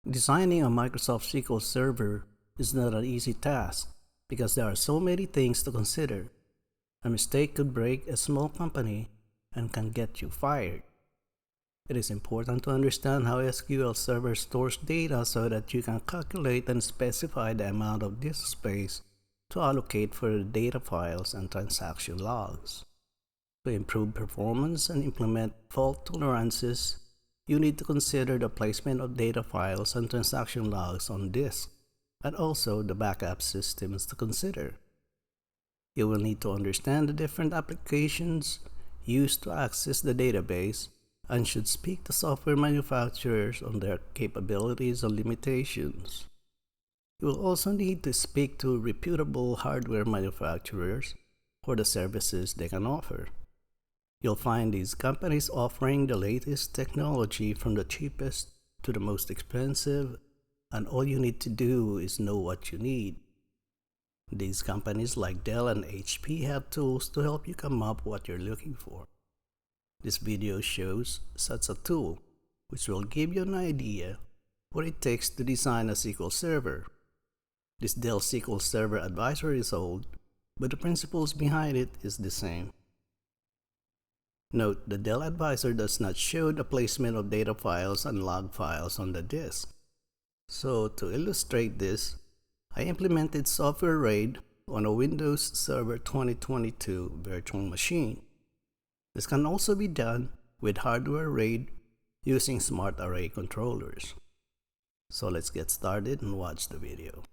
Designing a Microsoft SQL Server is not an easy task because there are so many things to consider. A mistake could break a small company and can get you fired. It is important to understand how SQL Server stores data so that you can calculate and specify the amount of disk space to allocate for the data files and transaction logs. To improve performance and implement fault tolerances, you need to consider the placement of data files and transaction logs on disk, and also the backup systems to consider. You will need to understand the different applications used to access the database and should speak to software manufacturers on their capabilities and limitations. You will also need to speak to reputable hardware manufacturers for the services they can offer. You'll find these companies offering the latest technology from the cheapest to the most expensive, and all you need to do is know what you need. These companies like Dell and HP have tools to help you come up with what you're looking for. This video shows such a tool, which will give you an idea what it takes to design a SQL Server. This Dell SQL Server Advisor is old, but the principles behind it is the same. Note, the Dell Advisor does not show the placement of data files and log files on the disk. So to illustrate this, I implemented Software RAID on a Windows Server 2022 virtual machine. This can also be done with Hardware RAID using Smart Array controllers. So let's get started and watch the video.